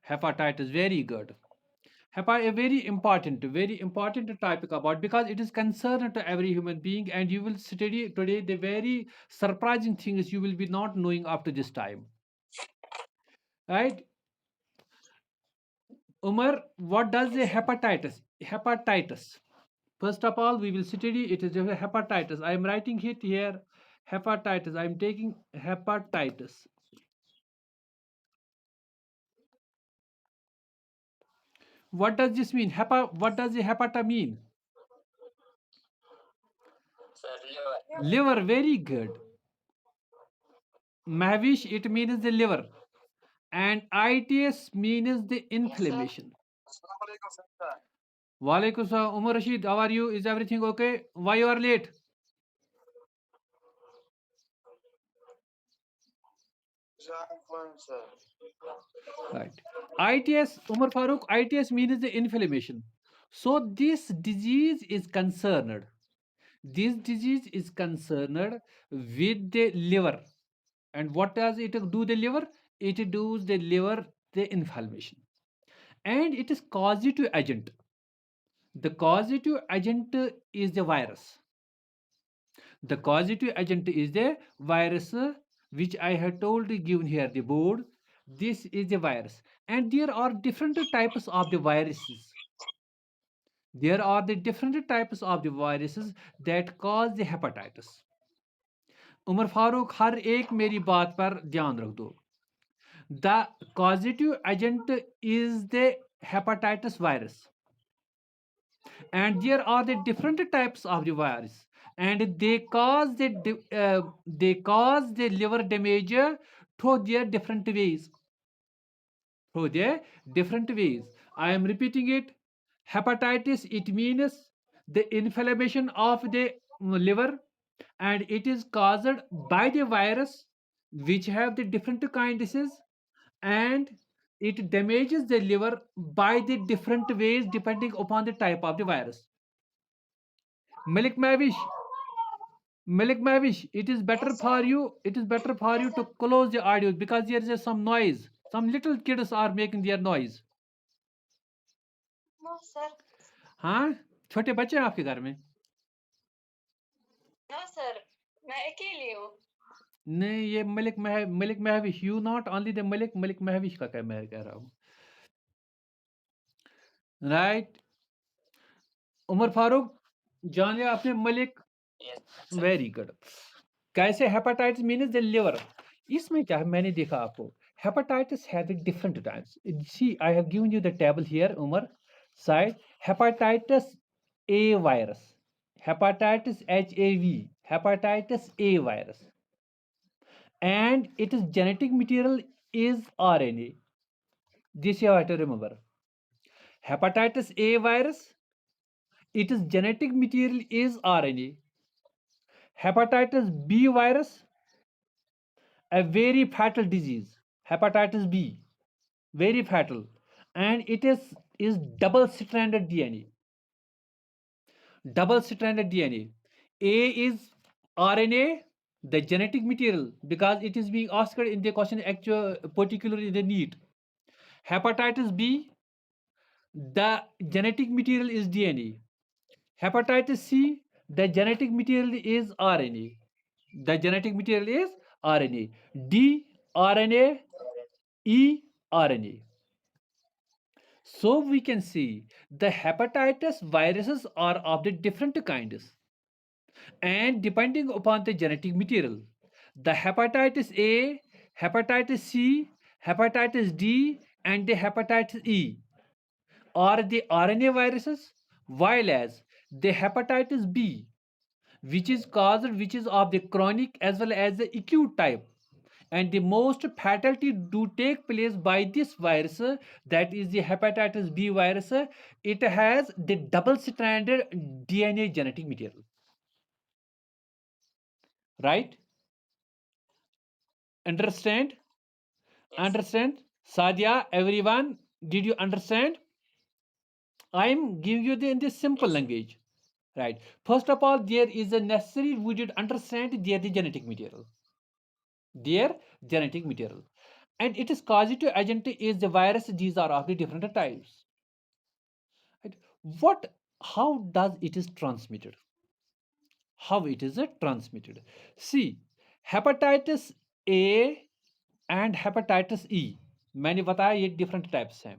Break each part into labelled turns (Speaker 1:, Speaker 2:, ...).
Speaker 1: Hepatitis, very good. A very important topic about, because it is concerned to every human being, and you will study today the very surprising things you will be not knowing up to this time. Right? Umar, what does a hepatitis? Hepatitis. First of all, we will study it is a hepatitis. I am writing it here. Hepatitis. I am taking hepatitis. What does this mean? What does a hepata mean? Liver. Very good. Mahvish, it means the liver. And ITS means the inflammation. Walaikum salam. Umar Rashid, how are you? Is everything okay? Why you are late? Right. ITS, Umar Farooq, ITS means the inflammation. So this disease is concerned. This disease is concerned with the liver. And what does it do the liver? It does the liver the inflammation. And it is causative agent. The causative agent is the virus. The causative agent is the virus, which I have told you given here the board. This is the virus, and there are different types of the viruses. There are the different types of the viruses that cause the hepatitis. Umar Farooq, हर एक मेरी बात पर ध्यान रख दो. The causative agent is the hepatitis virus, and there are the different types of the virus, and they cause the liver damage through their different ways. Through their different ways. I am repeating it. Hepatitis, it means the inflammation of the liver, and it is caused by the virus which have the different kinds, and it damages the liver by the different ways depending upon the type of the virus. Malik Mavish, it is better for you. It is better for you to close the audio, because there is some noise. Some little kids are making their noise. हाँ, छोटे बच्चे हैं आपके घर में? नहीं, ये Malik Mahvish, you not only the Malik Mahvish का क्या मैं कह रहा हूँ. राइट. उमर फारूक, जान लिया आपने मलिक. Very good. कैसे हेपेटाइटिस मीन्स द लिवर. इसमें क्या है, मैंने देखा आपको hepatitis has different types. See, I have given you the table here Umar side. Hepatitis A virus, hepatitis HAV, hepatitis A virus, and its genetic material is RNA. This you have to remember. Hepatitis A virus, its genetic material is RNA. Hepatitis B virus, a very fatal disease. Hepatitis B, very fatal, and it is double-stranded DNA. Double-stranded DNA. A is RNA, the genetic material, because it is being asked in the question actual, particularly the NEET. Hepatitis B, the genetic material is DNA. Hepatitis C, the genetic material is RNA. The genetic material is RNA. D, RNA. E, RNA. So we can see the hepatitis viruses are of the different kinds, and depending upon the genetic material, the hepatitis A, hepatitis C, hepatitis D, and the hepatitis E are the RNA viruses, while as the hepatitis B, which is of the chronic as well as the acute type, and the most fatality do take place by this virus, that is the hepatitis B virus. It has the double-stranded DNA genetic material. Right? Understand? Understand? Sadia, everyone, did you understand? I am giving you in this simple language. Right. First of all, there is a necessary we did understand their the genetic material. Their genetic material. and its causative agent is the virus. These are of the different types. Right? What? How does it is transmitted? How it is transmitted? See, hepatitis A and hepatitis E. मैंने बताया ये different types हैं.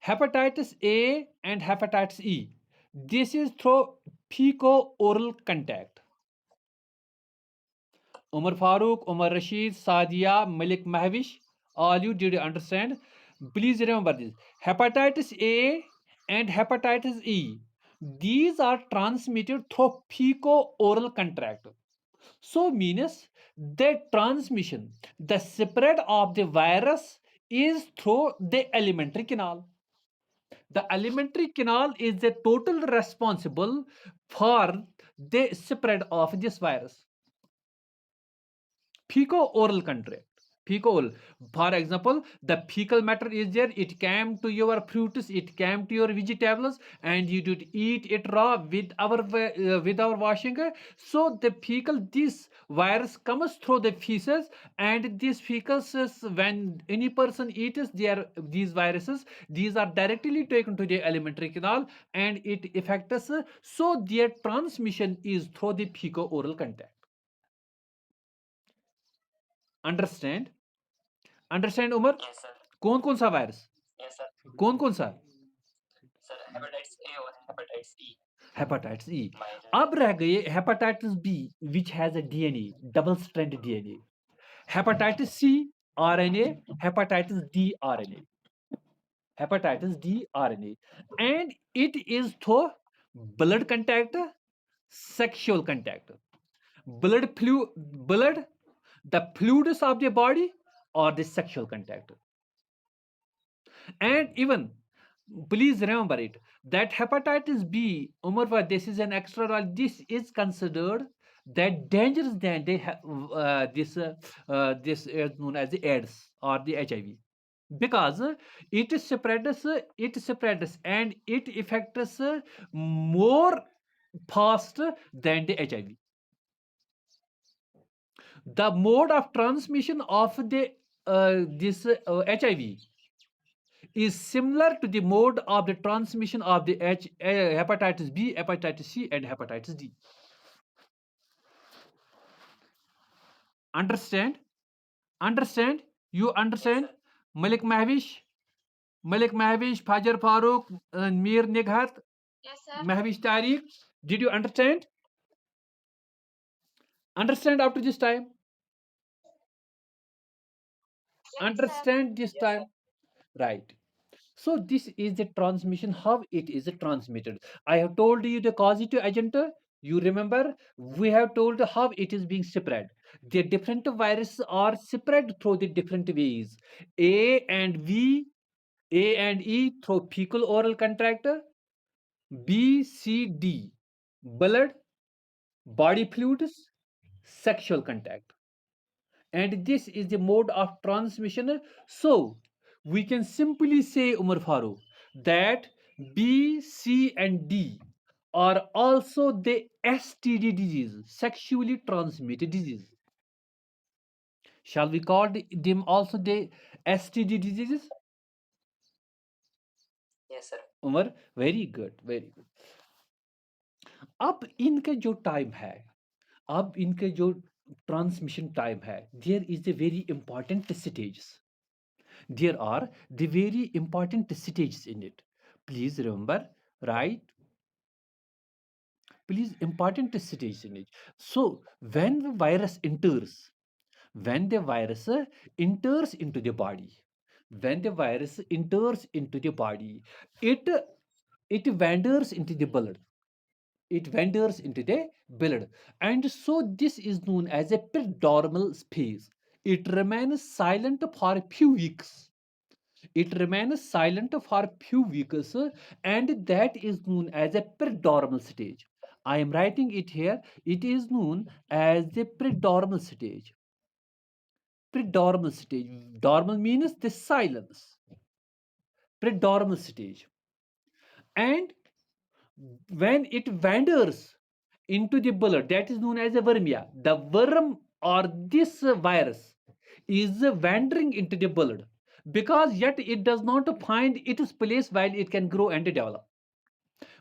Speaker 1: Hepatitis A and hepatitis E. This is through fecal-oral contact. Umar Farooq, Umar Rashid, Sadia, Malik Mahvish, all you did you understand? Please remember this. Hepatitis A and hepatitis E. These are transmitted through fecal-oral contact. So means the transmission, the spread of the virus is through the alimentary canal. The alimentary canal is the total responsible for the spread of this virus. Fecal-oral contact. Fecal. For example, the fecal matter is there. It came to your fruits. It came to your vegetables, and you did eat it raw with our washing. So the fecal, this virus comes through the feces, and these fecals, when any person eats these viruses, these are directly taken to the alimentary canal, and it affects us. So their transmission is through the fecal-oral contact. Understand understand Umar
Speaker 2: yes sir
Speaker 1: कौन कौन सा virus
Speaker 2: yes sir
Speaker 1: कौन कौन सा
Speaker 2: sir hepatitis A और hepatitis E
Speaker 1: hepatitis E
Speaker 2: minor
Speaker 1: अब रह गए hepatitis B which has a DNA double strand DNA hepatitis C RNA hepatitis D RNA hepatitis D RNA, and it is through blood contact, sexual contact, blood, the fluids of the body, or the sexual contact. And even, please remember it, that hepatitis B, Umar, this is an extra, this is considered that dangerous than they have this is known as the AIDS or the HIV, because it spreads and it affects more fast than the HIV. The mode of transmission of the this HIV is similar to the mode of the transmission of the hepatitis B, hepatitis C, and hepatitis D. Understand? Understand? You understand? Malik Mahvish, Fajar Farooq, Mir Nighat,
Speaker 2: yes sir
Speaker 1: Mahvish Tariq. Did you understand? Understand up to this time? Understand this
Speaker 2: yes
Speaker 1: time?
Speaker 2: Sir
Speaker 1: Right. So this is the transmission, how it is transmitted. I have told you the causative agent. You remember, we have told how it is being spread. The different viruses are spread through the different ways. A and V, A and E through fecal oral contact, B, C, D, blood, body fluids, sexual contact. And this is the mode of transmission. So we can simply say, Umar Farooq, that B, C, and D are also the STD disease, sexually transmitted disease. Shall we call them also the STD diseases?
Speaker 2: Yes sir
Speaker 1: Umar, very good, very good. अब इनके जो time है, अब इनके जो transmission time है, there is the very important stages. There are the very important stages in it. Please remember, right? Please, important stages in it. So when the virus enters, when the virus enters into the body, when the virus enters into the body, it it wanders into the blood. It wanders into the blood, and so this is known as a prodromal phase. It remains silent for a few weeks. It remains silent for few weeks, and that is known as a prodromal stage. I am writing it here. It is known as the prodromal stage. Prodromal stage. Dormal means the silence. Prodromal stage. And when it wanders into the blood, that is known as a wormia. The worm or this virus is wandering into the blood, because yet it does not find its place while it can grow and develop.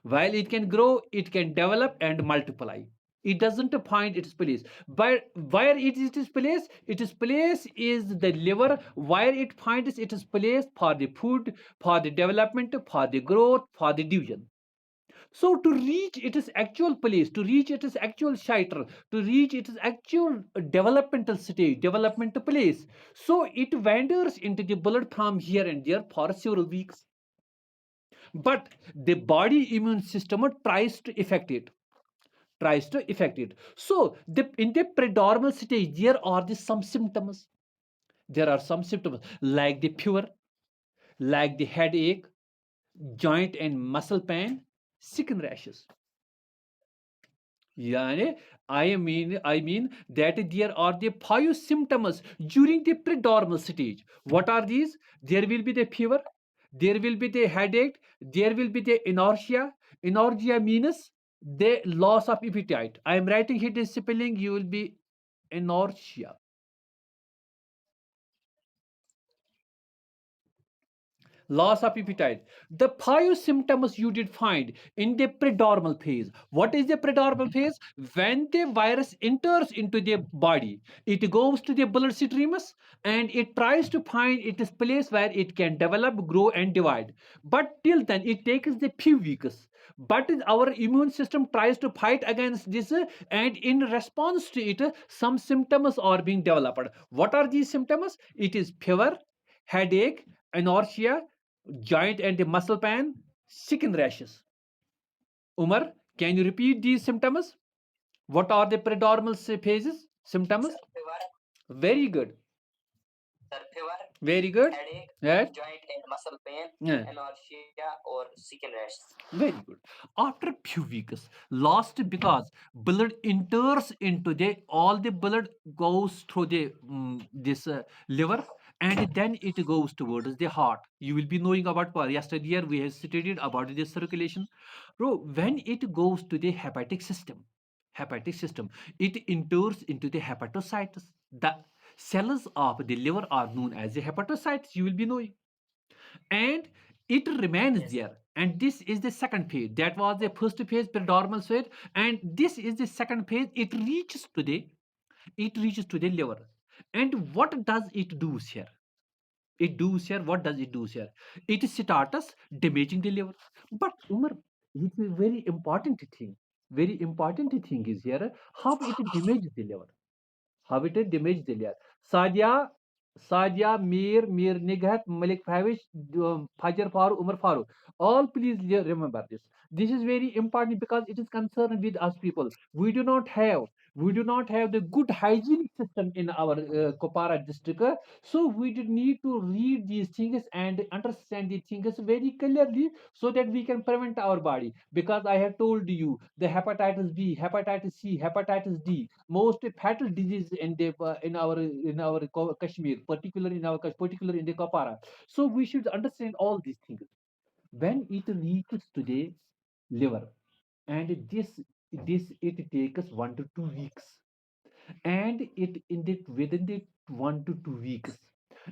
Speaker 1: While it can grow, it can develop and multiply. It doesn't find its place. But where it is its place? Its place is the liver, where it finds its place for the food, for the development, for the growth, for the division. So to reach its actual place, to reach its actual shelter, to reach its actual developmental stage, developmental place, so it wanders into the blood from here and there for several weeks. But the body immune system tries to affect it, tries to affect it. So in the predominal stage, there are some symptoms. There are some symptoms like the fever, like the headache, joint and muscle pain, skin rashes. Yani, I mean that there are the five symptoms during the predominal stage. What are these? There will be the fever, there will be the headache, there will be the inertia. Inertia means the loss of appetite. I am writing here the spelling, you will be inertia. Loss of appetite. The five symptoms you did find in the predominal phase. What is the predominal phase? When the virus enters into the body, it goes to the blood streams and it tries to find its place where it can develop, grow, and divide. But till then, it takes the few weeks. But our immune system tries to fight against this, and in response to it, some symptoms are being developed. What are these symptoms? It is fever, headache, inertia, joint and muscle pain, skin rashes. Umar, can you repeat these symptoms? What are the predominant phases, symptoms?
Speaker 2: Sir, fever,
Speaker 1: Very good.
Speaker 2: sir, fever,
Speaker 1: Very good.
Speaker 2: headache,
Speaker 1: Right?
Speaker 2: joint and muscle pain,
Speaker 1: Yeah.
Speaker 2: inertia or skin rashes.
Speaker 1: Very good. After few weeks, lost because blood enters into the all the blood goes through the this liver, and then it goes towards the heart. You will be knowing about yesterday we have studied about the circulation. Bro, when it goes to the hepatic system, it enters into the hepatocytes. The cells of the liver are known as the hepatocytes. You will be knowing, and it remains
Speaker 2: Yes.
Speaker 1: there. And this is the second phase. That was the first phase, predominal phase, and this is the second phase. It reaches to the liver. And what does it do here? What does it do here? It starts damaging the liver. But Umar, it's a very important thing. Very important thing is here how it damages the liver. How it damages the liver. Sadia, Sadia, Mir Nighat, Malik Favish, Fajar Farooq, Umar Farooq. All please remember this. This is very important because it is concerned with us people. We do not have the good hygienic system in our Kopara district. So we did need to read these things and understand these things very clearly so that we can prevent our body. Because I have told you the hepatitis B, hepatitis C, hepatitis D, most fatal disease in our Kashmir, particularly in the Kapara. So we should understand all these things. When it reaches to the liver, and this it takes 1 to 2 weeks, and it in the within the 1 to 2 weeks,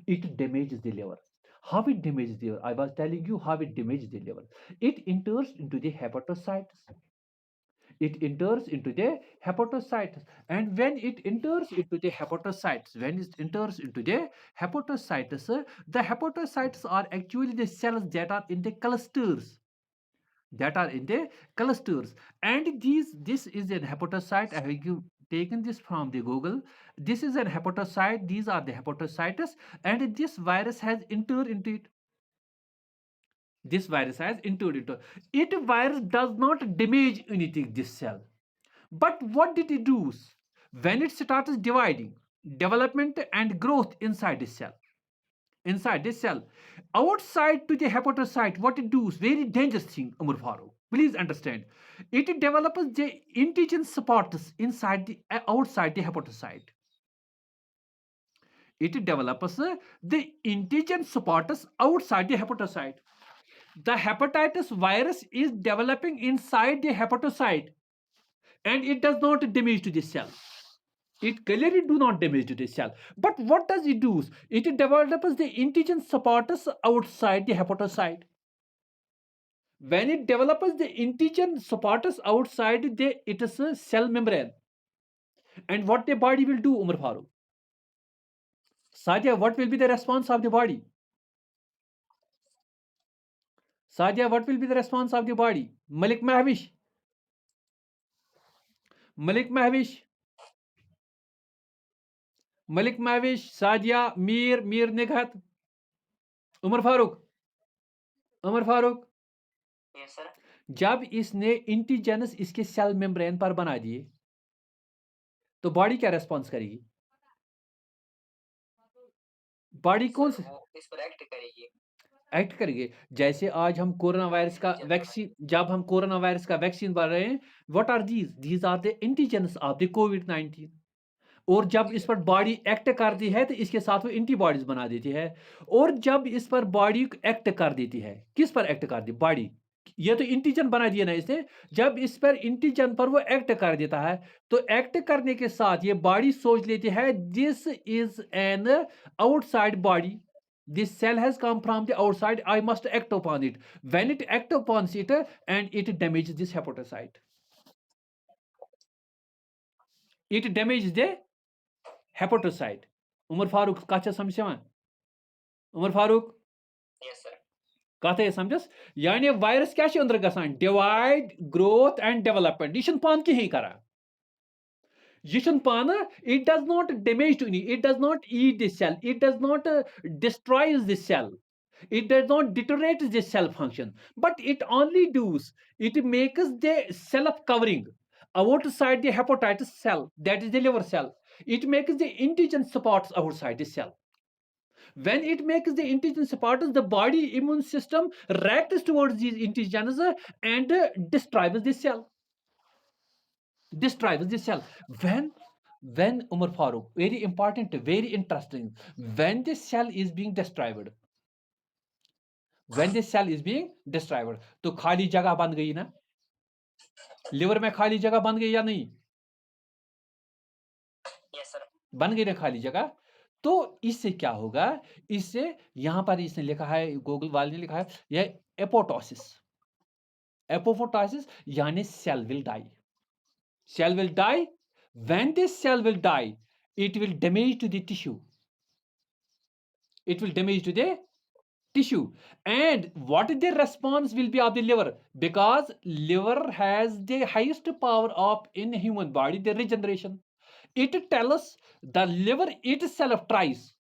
Speaker 1: it damages the liver. How it damages the liver? I was telling you how it damages the liver. It enters into the hepatocytes. And when it enters into the hepatocytes, the hepatocytes are actually the cells that are in the clusters, and this is an hepatocyte. I have taken this from the Google. This is an hepatocyte. These are the hepatocytes, and this virus has entered into it. This virus has entered into it. Virus does not damage anything, this cell. But what did it do? When it starts dividing, development and growth inside this cell, outside to the hepatocyte, what it does? Very dangerous thing, Umar Farooq. Please understand. It develops the antigen spots outside the hepatocyte. It develops the antigen spots outside the hepatocyte. The hepatitis virus is developing inside the hepatocyte, and it does not damage to the cell. It clearly do not damage the cell. But what does it do? It develops the antigen supporters outside the hepatocyte. When it develops the antigen supporters outside, it is a cell membrane. And what the body will do, Umar Farooq? Sadia, what will be the response of the body? Sadia, what will be the response of the body? Malik Mahvish. Malik Mahvish. Malik Mahvish, Sadia, Mir Nighat, Umar Farooq. Umar Farooq.
Speaker 2: Yes, sir.
Speaker 1: जब इसने इंटीजेनस इसके cell membrane पर बना दिए तो body क्या response करेगी? Body कौन
Speaker 2: सर
Speaker 1: से
Speaker 2: वो इस पर एक्ट करेगी।
Speaker 1: एक्ट करेगी? जैसे आज हम कोरोना वायरस का
Speaker 2: Antigen
Speaker 1: वैक्सीन, जब हम कोरोना वायरस का वैक्सीन बना रहे हैं, what are these are the antigens of the कोविड-19। और जब इस पर बॉडी एक्ट करती है तो इसके साथ वो एंटीबॉडीज बना देती है। और जब इस पर बॉडी एक्ट कर देती है, किस पर एक्ट करती है? बॉडी। ये तो इंटीजन बना दिया ना इसने। जब इस पर इंटीजन पर वो एक्ट कर देता है तो एक्ट करने के साथ ये बॉडी सोच लेती है this is an outside body, this cell has come from the outside, I must act upon it. When it act upon it and it damages this hepatocyte, it damages the hepatocyte. Umar Farooq kacha samjhavan? Umar Farooq
Speaker 2: Yes, sir.
Speaker 1: कथ है समझस? यानी virus क्या अंदर गसान? Divide, growth and development. यह पान कहीं करा, यह पान, it does not damage to any, it does not eat the cell, it does not destroys the cell, it does not deteriorate the cell function, but it only does, it makes the cell of covering outside the hepatitis cell, that is the liver cell. It makes the antigen supports outside the cell. When it makes the antigen supporters, the body immune system reacts towards these antigens and destroys the cell. Destroys the cell. When Umar Farooq, very important, very interesting, when the cell is being destroyed, when the cell is being destroyed, तो खाली जगह बन गई ना? Liver में खाली जगह बन गई या नहीं?
Speaker 2: Yes, sir.
Speaker 1: बन गई ना खाली जगह? तो इससे क्या होगा? इससे यहां पर इसने लिखा है, गूगल वाले ने लिखा है, यह एपोटोसिस। एपोटोसिस यानी cell will die. Cell will die. When this cell will die, it will damage to the tissue. It will damage to the tissue. And what the response will be of the liver? Because liver has the highest power of in human body, the regeneration. It tells us the liver itself tries.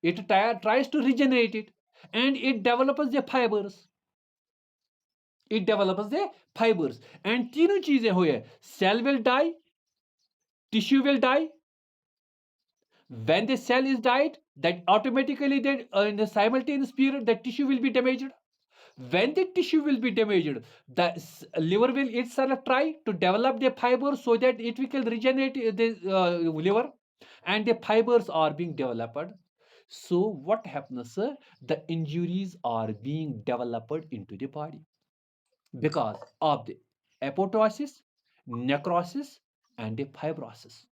Speaker 1: It tries to regenerate it, and it develops the fibers. It develops the fibers. And तीनों चीजें हुई है, cell will die, tissue will die. When the cell is died, that automatically in the simultaneous period the tissue will be damaged. When the tissue will be damaged, the liver will itself try to develop the fibers so that it will regenerate the liver, and the fibers are being developed. So what happens? The injuries are being developed into the body because of the apoptosis, necrosis, and the fibrosis.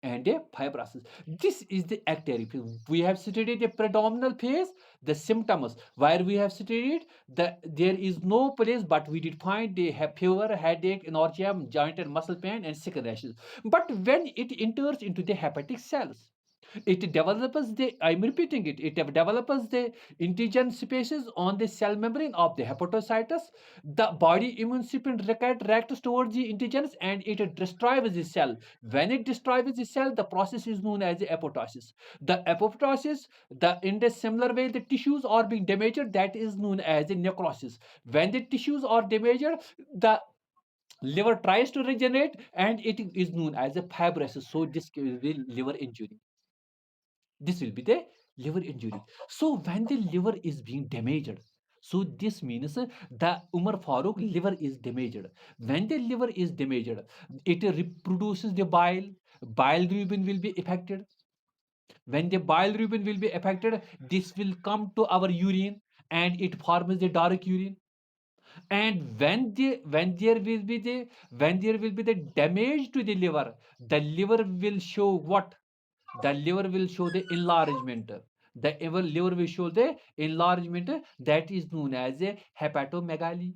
Speaker 1: And a fibrosis. This is the active phase. We have studied the predominant phase, the symptoms, where we have studied that there is no place, but we did find they have fever, headache, nausea, joint and muscle pain, and skin rashes. But when it enters into the hepatic cells, it develops the, I'm repeating it, it develops the antigen species on the cell membrane of the hepatocytes. The body immune system reacts towards the antigens and it destroys the cell. When it destroys the cell, the process is known as the apoptosis. The apoptosis, in the similar way, the tissues are being damaged, that is known as the necrosis. When the tissues are damaged, the liver tries to regenerate and it is known as a fibrosis. So this will be liver injury. This will be the liver injury. So when the liver is being damaged, so this means the Umar Farooq liver is damaged. When the liver is damaged, it reproduces the bile. Bilirubin will be affected. When the bilirubin will be affected, this will come to our urine and it forms the dark urine. And when there will be the damage to the liver will show what? The liver will show the enlargement. Liver will show the enlargement that is known as a hepatomegaly.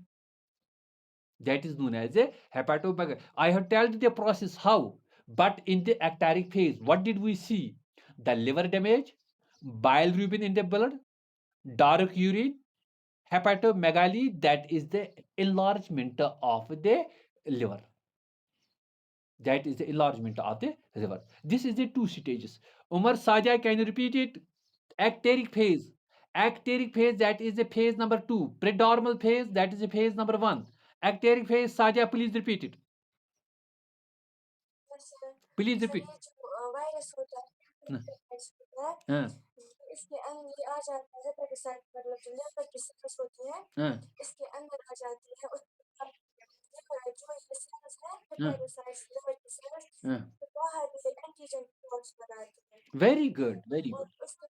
Speaker 1: That is known as a hepatomegaly. I have told the process how, but in the ecteric phase, what did we see? The liver damage, bilirubin in the blood, dark urine, hepatomegaly, that is the enlargement of the liver. That is the enlargement of the liver. This is the two stages. Umar Saja, can you repeat it? Ecteric phase. Ecteric phase, that is the phase number 2. Prodromal phase, that is the phase number 1. Ecteric phase, Saja, please repeat it. Please repeat.
Speaker 3: Virus होता है
Speaker 1: हाँ,
Speaker 3: होता है
Speaker 1: हाँ,
Speaker 3: इसके अंदर ये आ जाता है हेपेटोसाइट मतलब जो लिवर की सेल्स होती है
Speaker 1: हाँ,
Speaker 3: इसके अंदर आ जाती है उसके बाद लिवर जो ये सेल्स है
Speaker 1: हाँ,
Speaker 3: हेपेटोसाइट्स लिवर की सेल्स
Speaker 1: हाँ.
Speaker 3: तो बाहर ये एंटीजन रिस्पॉन्स बनाती है
Speaker 1: Very good, very
Speaker 3: और
Speaker 1: good.
Speaker 3: उसके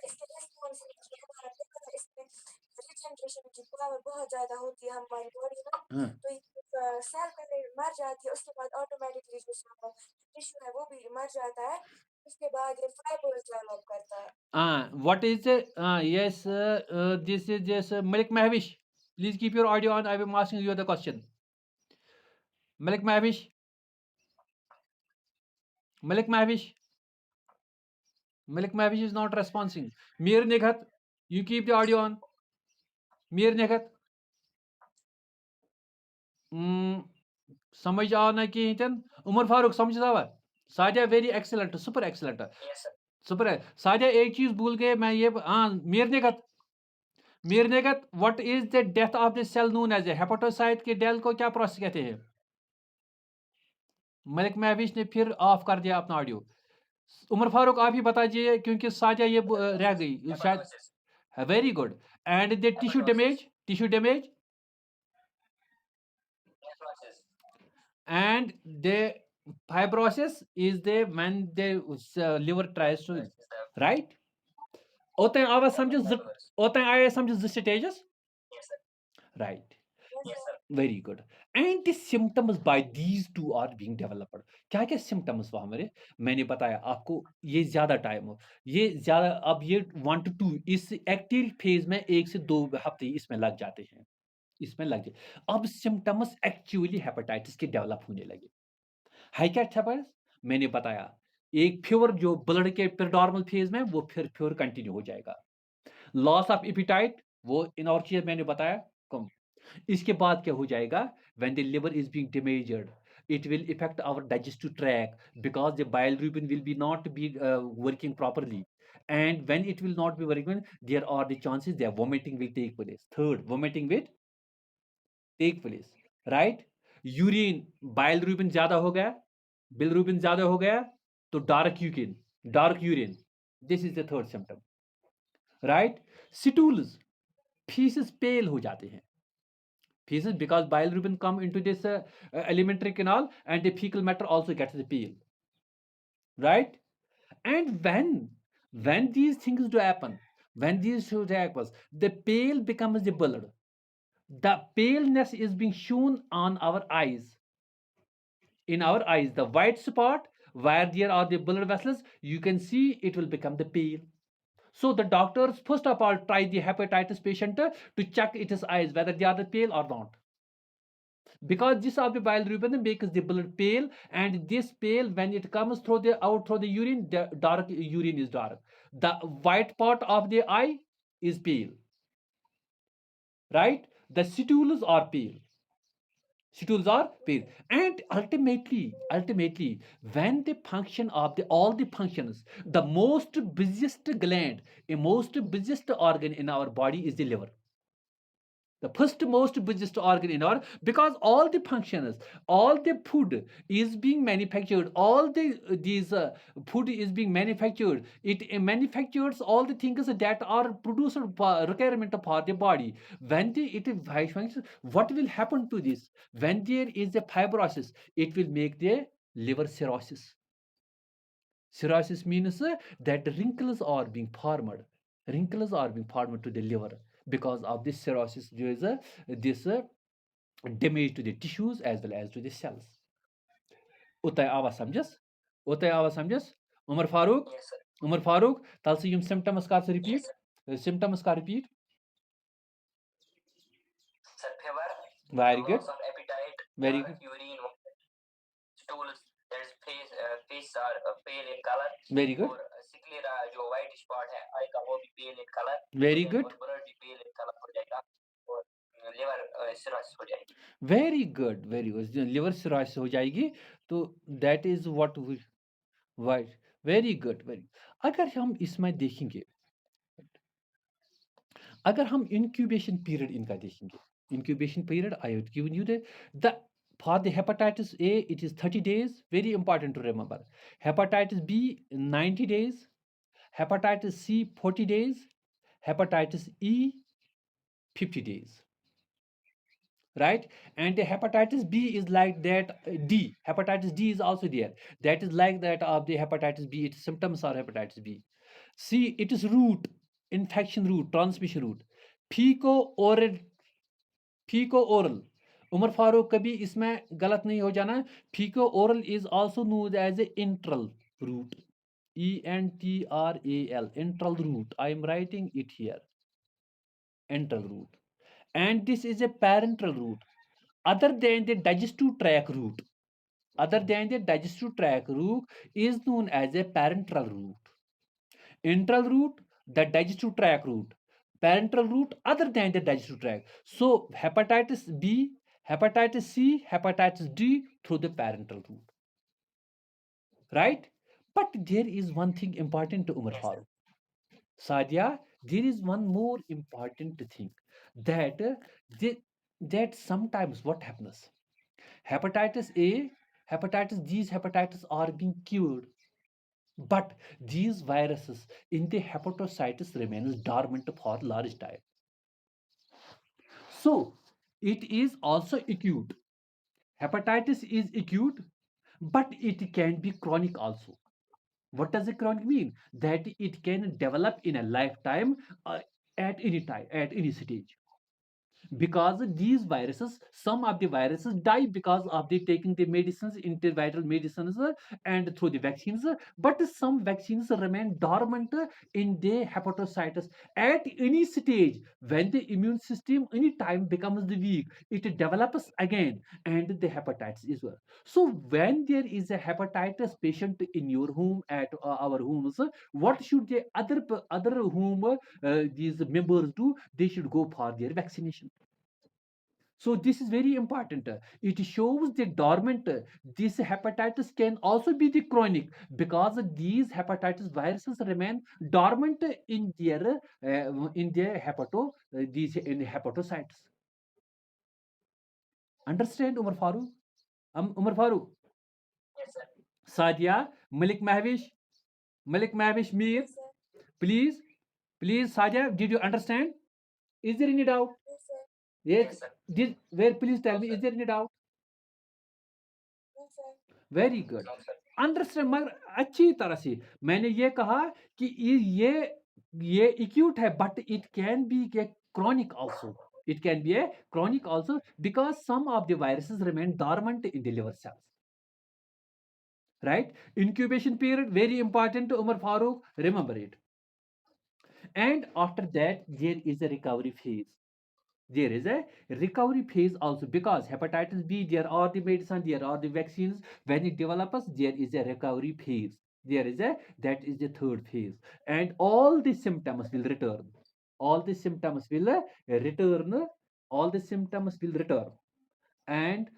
Speaker 3: इसके रिस्पॉन्स की हमारा लिवर है इसमें रिजनरेशन की पावर बहुत ज़्यादा होती है हमारी बॉडी में
Speaker 1: हाँ.
Speaker 3: तो ये सेल पहले मर जाती है उसके बाद ऑटोमेटिकली जो टिश्यू है वो भी मर जाता है उसके बाद ये फाइब्रोस डेवलप करता है
Speaker 1: What is the yes? This is just Malik Mahvish. Please keep your audio on. I am asking you the question. Malik Mahvish. Malik Mahvish. Malik Mahvish is not responding. Mir Nighat, you keep the audio on. Mir Nighat. समझ आओ ना कि उमर फारूक समझ आवा साजा very excellent super excellent
Speaker 2: Yes, sir.
Speaker 1: Super है साजा एक चीज भूल गए मैं ये हाँ मीर नेगत what is the death of the cell known as hepatocyte के डेल को क्या प्रोसेस कहते हैं मलिक महविश ने फिर ऑफ कर दिया अपना ऑडियो उमर फारूक आप ही बता दीजिए क्योंकि साजा ये रह गई शायद
Speaker 2: Hepatosis.
Speaker 1: Very good and the tissue damage
Speaker 2: Necrosis.
Speaker 1: and the fibrosis is the when the liver tries to
Speaker 2: Is the
Speaker 1: right ओतन आवाज समझ
Speaker 2: fibrosis.
Speaker 1: ओतन आया समझ stages
Speaker 2: Yes, sir.
Speaker 1: right
Speaker 2: Yes, sir.
Speaker 1: very good and the symptoms by these two are being developed क्या क्या symptoms वहां मेरे मैंने बताया आपको ये ज्यादा टाइम हो ये ज्यादा अब ये 1 to 2 इस एक्टिव फेज में 1 से 2 हफ्ते इसमें लग जाते हैं इसमें लग जाए अब सिम्टम्स एक्चुअली हेपेटाइटिस के डेवलप होने लगे है क्या हेपेटाइटिस मैंने बताया एक फीवर जो ब्लड के प्रोड्रोमल फेज में वो फिर फीवर कंटिन्यू हो जाएगा लॉस ऑफ एपिटाइट वो इन और चीज मैंने बताया कम इसके बाद क्या हो जाएगा when the liver is being damaged it will affect our digestive tract because the bilirubin will be not be working properly and when it will not be working there are the chances that vomiting will take place third vomiting will take place right urine bilirubin ज्यादा हो गया bilirubin ज्यादा हो गया तो dark urine this is the third symptom right stools feces pale हो जाते हैं feces because bilirubin come into this alimentary canal and the fecal matter also gets the pale right and when these things do happen when these things happens the pale becomes the blood the paleness is being shown on our eyes in our eyes the white spot where there are the blood vessels you can see it will become the pale so the doctors first of all try the hepatitis patient to check its eyes whether they are the pale or not because this of the bilirubin makes the blood pale and this pale when it comes through the out through the urine the dark urine is dark the white part of the eye is pale right the stools are pale stools are pale and ultimately when the function of the all the functions the most busiest gland a most busiest organ in our body is the liver the first most busiest organ in our because all the functions all the food is being manufactured all the these food is being manufactured it manufactures all the things that are produced for requirement for the body when the it functions what will happen to this when there is a fibrosis it will make the liver cirrhosis cirrhosis means that wrinkles are being formed to the liver because of this cirrhosis जो is this damage to the tissues as well as to the cells. उतय आवा समझस उतय आवा समझस Umar Farooq
Speaker 2: Yes, sir.
Speaker 1: Umar Farooq तल से यम symptoms कर
Speaker 2: Yes,
Speaker 1: repeat
Speaker 2: sir.
Speaker 1: symptoms कर repeat
Speaker 2: Sir, fever,
Speaker 1: very good
Speaker 2: loss of appetite,
Speaker 1: very good
Speaker 2: urine, stools, that is face are pale in color,
Speaker 1: very good
Speaker 2: और सिकलेरा जो white spot है eye का वो भी pale in color,
Speaker 1: very
Speaker 2: then
Speaker 1: good
Speaker 2: और blood भी pale in color हो जाएगा और liver cirrhosis हो जाएगी.
Speaker 1: very good liver cirrhosis हो जाएगी तो that is what we right very good very अगर हम इसमें देखेंगे अगर हम incubation period इनका देखेंगे incubation period I have given you the for the hepatitis A it is 30 days very important to remember hepatitis B 90 days hepatitis C 40 days hepatitis E 50 days right and the hepatitis B is like that D hepatitis D is also there that is like that of the hepatitis B its symptoms are hepatitis B C it is route infection route transmission route feco oral faeco oral Umar Farooq कभी इसमें गलत नहीं हो जाना faeco oral is also known as a enteral route ENTRAL enteral route I am writing it here enteral route and this is a parental route other than the digestive tract route other than the digestive tract route is known as a parenteral route intral route the digestive tract route parenteral route other than the digestive tract so hepatitis B hepatitis C hepatitis D through the parenteral route right but there is one thing important to Umar
Speaker 2: Yes, sir.
Speaker 1: Farooq Sadia there is one more important thing that that sometimes what happens hepatitis A hepatitis these hepatitis are being cured but these viruses in the hepatocytes remains dormant for large time so it is also acute hepatitis is acute but it can be chronic also what does a chronic mean that it can develop in a lifetime at any time at any stage because these viruses some of the viruses die because of the taking the medicines interviral medicines and through the vaccines but some vaccines remain dormant in the hepatocytes at any stage when the immune system any time becomes the weak it develops again and the hepatitis is well so when there is a hepatitis patient in your home at our homes what should the other home these members do they should go for their vaccination so this is very important. It shows the dormant. This hepatitis can also be the chronic because these hepatitis viruses remain dormant in their these in hepatocytes. Understand, Umar Farooq? Umar Farooq,
Speaker 2: Yes, sir.
Speaker 1: Sadia, Malik Mahvish Mir,
Speaker 3: Yes, sir.
Speaker 1: please, Sadia, did you understand? Is there any doubt?
Speaker 3: Yes, sir.
Speaker 1: Yes.
Speaker 2: Yes, sir.
Speaker 1: Where? Please tell
Speaker 2: No,
Speaker 1: me.
Speaker 2: sir.
Speaker 1: Is there any doubt?
Speaker 3: Yes, sir.
Speaker 1: Very good
Speaker 2: No, sir.
Speaker 1: Understand मगर अच्छी तरह से मैंने ये कहा कि ये acute है but it can be chronic also it can be a chronic also because some of the viruses remain dormant in the liver cells right incubation period very important to Umar Farooq remember it and after that there is a recovery phase there is a recovery phase also because hepatitis B there are the medicine there are the vaccines when it develops there is a recovery phase there is a that is the third phase and all the symptoms will return all the symptoms will return all the symptoms will return and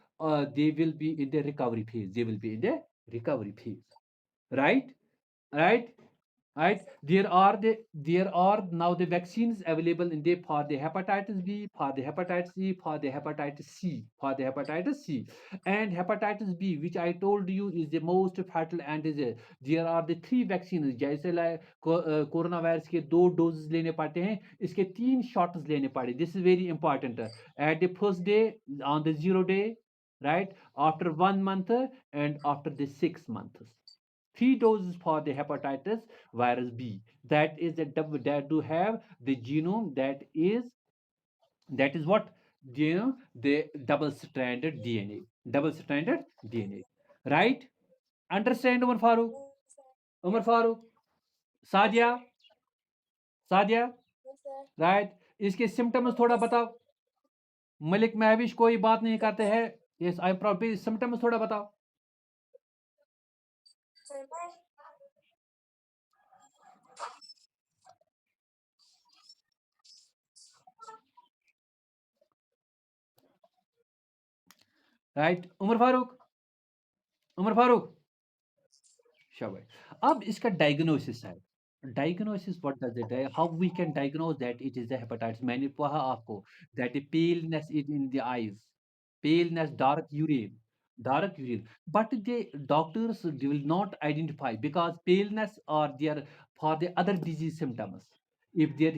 Speaker 1: they will be in the recovery phase they will be in the recovery phase right right right there are now the vaccines available in the for the hepatitis B for the hepatitis E for the hepatitis C for the hepatitis C and hepatitis B which I told you is the most fatal and is there are the three vaccines जैसे corona virus के 2 doses लेने पड़ते हैं इसके 3 shots लेने पड़े this is very important at the first day on the 0 day right after 1 month and after the 6 months 3 doses for the hepatitis virus B. That is that do have the genome that is That is what, the double stranded DNA. Double stranded DNA. Right? Understand, Umar Farooq?
Speaker 3: Yes, sir.
Speaker 1: Umar Farooq?
Speaker 3: Yes,
Speaker 1: Sadia?
Speaker 3: sir.
Speaker 1: Sadia?
Speaker 3: Yes, sir.
Speaker 1: Right, इसके symptoms थोड़ा
Speaker 3: Yes,
Speaker 1: बताओ। मलिक महविश कोई बात नहीं करते हैं। Yes, I probably symptoms थोड़ा बताओ।
Speaker 3: sir. My
Speaker 1: right, Umar Farooq? Umar Farooq? शाबाश। अब इसका डायग्नोसिस है। डायग्नोसिस व्हाट डज इट है, how we can diagnose that it is the hepatitis. मैंने कहा आपको that paleness is in the eyes, paleness, dark urine. But the doctors will not identify because paleness are there for the other disease symptoms. If there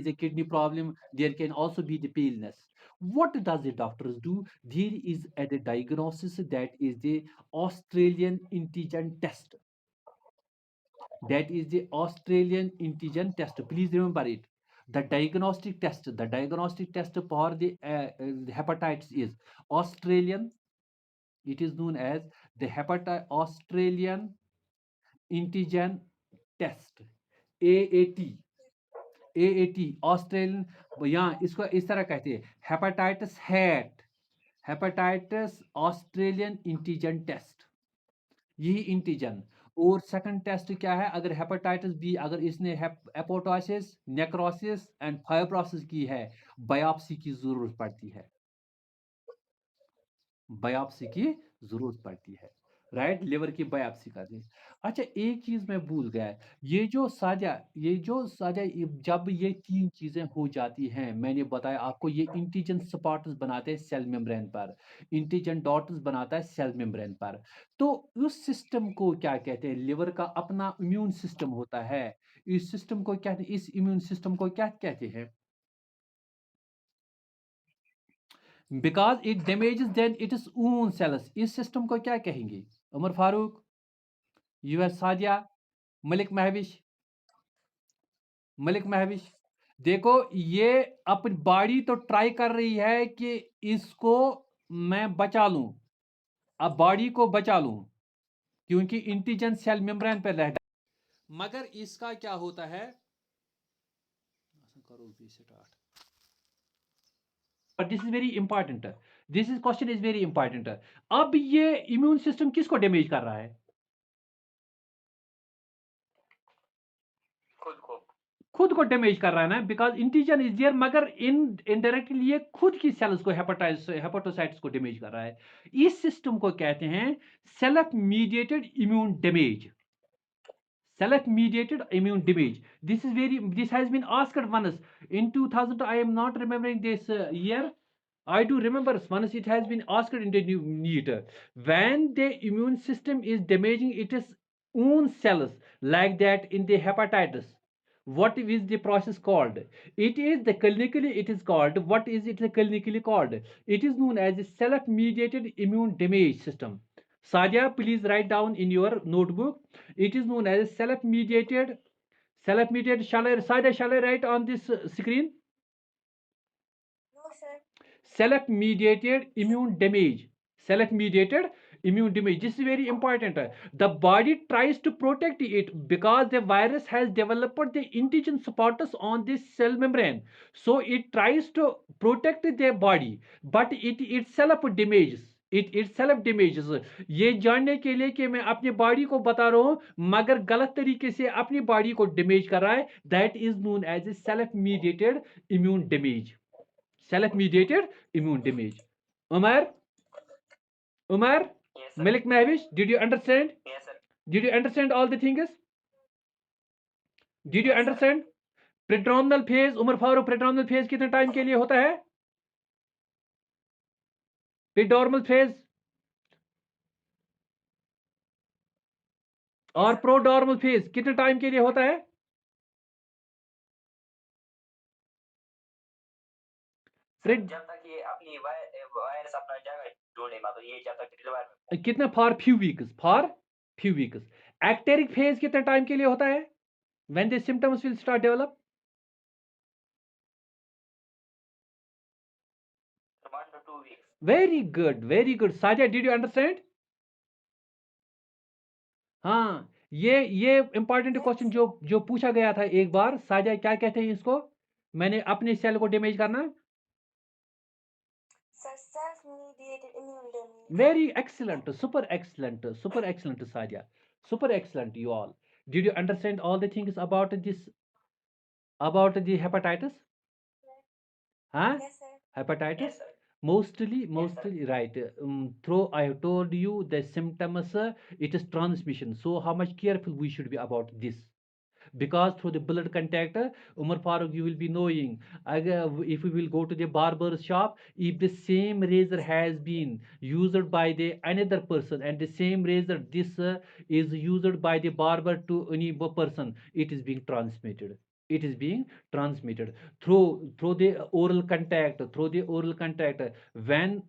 Speaker 1: is a kidney problem, there can also be the paleness. What does the doctors do? There is a diagnosis that is the Australian antigen test. That is the Australian antigen test. Please remember it. The diagnostic test for the hepatitis is Australian. It is known as the Australian antigen test. AAT. AAT Australian, यहाँ इसको इस तरह कहते हैं, hepatitis हैट, hepatitis Australian antigen test, यही antigen. और second test क्या है, अगर हेपेटाइटिस बी, अगर इसने एपोटोसिस, नेक्रोसिस एंड फाइब्रोसिस की है, बायोप्सी की जरूरत पड़ती है, बायोप्सी की जरूरत पड़ती है। राइट, लिवर की बायोप्सी करनी। अच्छा, एक चीज मैं भूल गया, ये जो साजा जब ये तीन चीजें हो जाती हैं, मैंने बताया आपको, ये इंटीजन स्पॉट्स बनाते हैं सेल मेम्ब्रेन पर, इंटीजन डॉट्स बनाता है सेल मेम्ब्रेन पर। तो उस सिस्टम को क्या कहते हैं? लिवर का अपना इम्यून सिस्टम होता है। इस सिस्टम को क्या, इस इम्यून सिस्टम को क्या कहते हैं? Because it damages then its own cells, इस सिस्टम को क्या कहेंगे? उमर फारूक, यूएस सादिया, मलिक महविश, मलिक महविश। देखो, ये अपनी बॉडी तो ट्राई कर रही है कि इसको मैं बचा लूं, अब बॉडी को बचा लूं, क्योंकि इंटीजन सेल मेम्ब्रेन पर रहता है। मगर इसका क्या होता है, करो भी start. This is very important, this is question is very important. अब ये इम्यून सिस्टम किसको डैमेज कर रहा है?
Speaker 2: खुद को।
Speaker 1: खुद को डैमेज कर रहा है ना, बिकॉज इंटीजन इज देयर, मगर इनडायरेक्टली ये खुद की सेल्स को, हेपेटोसाइट्स को डैमेज कर रहा है। इस सिस्टम को कहते हैं self mediated immune damage, self mediated immune damage. This has been asked once in 2000. I am not remembering this year. I do remember once it has been asked in the NEET. When the immune system is damaging its own cells, like that in the hepatitis, what is the process called? It is called, what is it clinically called? It is known as the self mediated immune damage system. Sadia, please write down in your notebook. It is known as self-mediated. Sadia, shall I write on this screen?
Speaker 3: no, sir.
Speaker 1: Self-mediated immune damage. Self-mediated immune damage. This is very important. The body tries to protect it because the virus has developed the antigen spores on this cell membrane. So it tries to protect their body, but it itself damages. It itself damages. ये जानने के लिए कि मैं अपनी body को बता रहा हूं मगर गलत तरीके से अपनी बॉडी को डैमेज कर रहा है, that is known as a self mediated immune damage, self-mediated immune damage. Umar, Umar,
Speaker 2: Yes, sir.
Speaker 1: Malik Mahvish, did you understand?
Speaker 2: Yes, sir.
Speaker 1: Did you understand all the things? Did you
Speaker 2: Yes, sir.
Speaker 1: understand? Predominal phase, Umar Farooq, predominal phase कितने time के लिए होता है? Predominal phase और
Speaker 2: sir.
Speaker 1: प्रोडॉर्मल phase कितने time के लिए होता है?
Speaker 2: सर, जब तक ये अपनी वायरस अपना जगह ढूंढे, मतलब ये जब तक रिजर्वायर में
Speaker 1: कितना? For few weeks. Icteric phase कितने टाइम के लिए होता है? When the symptoms will start develop? Very good, very good. Sadia, did you understand? हाँ, ये इम्पोर्टेंट
Speaker 3: Yes,
Speaker 1: क्वेश्चन
Speaker 3: sir.
Speaker 1: जो जो पूछा गया था एक बार, साजा क्या कहते हैं इसको? मैंने अपने सेल को डैमेज करना।
Speaker 3: Sir, self-mediated immune damage.
Speaker 1: Very excellent, super excellent, super excellent, Sadia. Super excellent, you all. Did you understand all the things about this, about the hepatitis? Huh?
Speaker 3: Yes, sir.
Speaker 1: Hepatitis?
Speaker 2: Yes, sir.
Speaker 1: Mostly,
Speaker 2: Yes, sir.
Speaker 1: right. Through I have told you the symptoms, it is transmission. So how much careful we should be about this? Because through the blood contact, Umar Farooq, you will be knowing, if we will go to the barber shop, if the same razor has been used by the another person and the same razor this is used by the barber to any person, it is being transmitted. It is being transmitted through the oral contact, when